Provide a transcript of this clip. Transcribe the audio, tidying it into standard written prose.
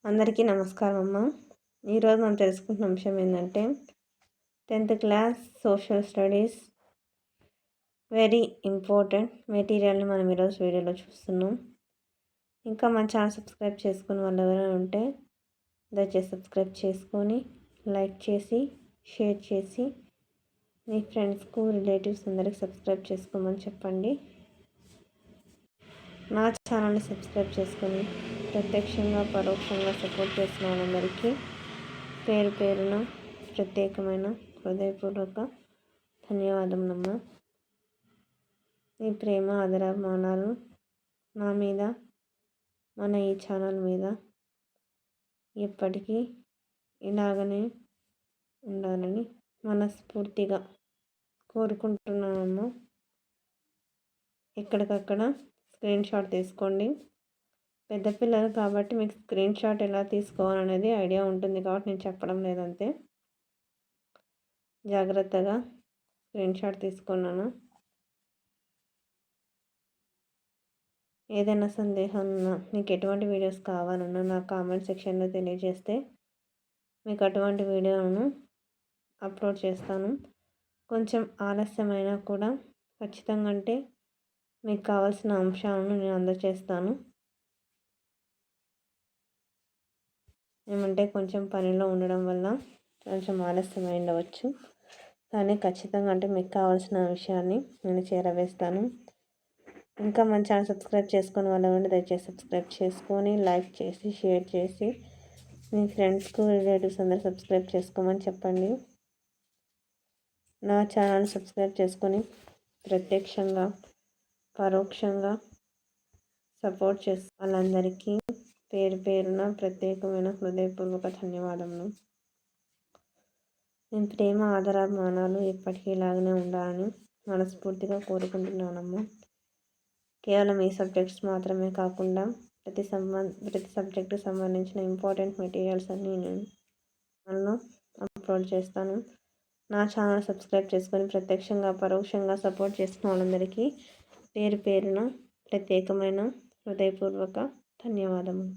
అందరికీ నమస్కారం అమ్మ. ఈరోజు మనం తెలుసుకుంటున్న అంశం ఏంటంటే 10th class social studies very important మెటీరియల్ని మనం ఈరోజు వీడియోలో చూస్తున్నాం. ఇంకా మన ఛానల్ సబ్స్క్రైబ్ చేసుకుని వాళ్ళు ఎవరైనా ఉంటే దయచేసి సబ్స్క్రైబ్ చేసుకొని లైక్ చేసి షేర్ చేసి మీ ఫ్రెండ్స్కు రిలేటివ్స్ అందరికి సబ్స్క్రైబ్ చేసుకోమని చెప్పండి. నా ఛానల్ని సబ్స్క్రైబ్ చేసుకొని ప్రత్యక్షంగా పరోక్షంగా సపోర్ట్ చేసిన వాళ్ళందరికీ పేరు పేరున ప్రత్యేకమైన హృదయపూర్వక ధన్యవాదములమ్మ. మీ ప్రేమ ఆదరాభిమానాలు నా మీద మన ఈ ఛానల్ మీద ఎప్పటికీ ఇలాగనే ఉండాలని మనస్ఫూర్తిగా కోరుకుంటున్నానమ్మ. ఎక్కడికక్కడ స్క్రీన్ షాట్ తీసుకోండి. పెద్ద పిల్లలు కాబట్టి మీకు స్క్రీన్ షాట్ ఎలా తీసుకోవాలనేది ఐడియా ఉంటుంది కాబట్టి నేను చెప్పడం లేదంతే. జాగ్రత్తగా స్క్రీన్ షాట్ తీసుకున్నాను. ఏదైనా సందేహం ఉన్నా మీకు ఎటువంటి వీడియోస్ కావాలన్నా నా కామెంట్ సెక్షన్లో తెలియజేస్తే మీకు అటువంటి వీడియోలను అప్లోడ్ చేస్తాను. కొంచెం ఆలస్యమైనా కూడా ఖచ్చితంగా అంటే మీకు కావాల్సిన అంశాలను నేను అందజేస్తాను. ఏమంటే కొంచెం పనిలో ఉండడం వల్ల కొంచెం ఆలస్యం ఉండవచ్చు, కానీ ఖచ్చితంగా అంటే మీకు కావాల్సిన విషయాన్ని నేను చేరవేస్తాను. ఇంకా మన ఛానల్ సబ్స్క్రైబ్ చేసుకొని వాళ్ళు దయచేసి సబ్స్క్రైబ్ చేసుకొని లైక్ చేసి షేర్ చేసి మీ ఫ్రెండ్స్కు రిలేటివ్స్ అందరూ సబ్స్క్రైబ్ చేసుకోమని చెప్పండి. నా ఛానల్ సబ్స్క్రైబ్ చేసుకొని ప్రత్యక్షంగా పరోక్షంగా సపోర్ట్ చేసే వాళ్ళందరికీ పేరు పేరున ప్రత్యేకమైన హృదయపూర్వక ధన్యవాదములు. నేను ప్రేమ ఆదరాభిమానాలు ఎప్పటికీ ఇలాగనే ఉండాలని మనస్ఫూర్తిగా కోరుకుంటున్నానమ్మా. కేవలం ఈ సబ్జెక్ట్స్ మాత్రమే కాకుండా ప్రతి సబ్జెక్టుకు సంబంధించిన ఇంపార్టెంట్ మెటీరియల్స్ అన్నీ నేను అప్లోడ్ చేస్తాను. నా ఛానల్ సబ్స్క్రైబ్ చేసుకొని ప్రత్యక్షంగా పరోక్షంగా సపోర్ట్ చేసిన వాళ్ళందరికీ పేరు పేరున ప్రత్యేకమైన హృదయపూర్వక ధన్యవాదములు.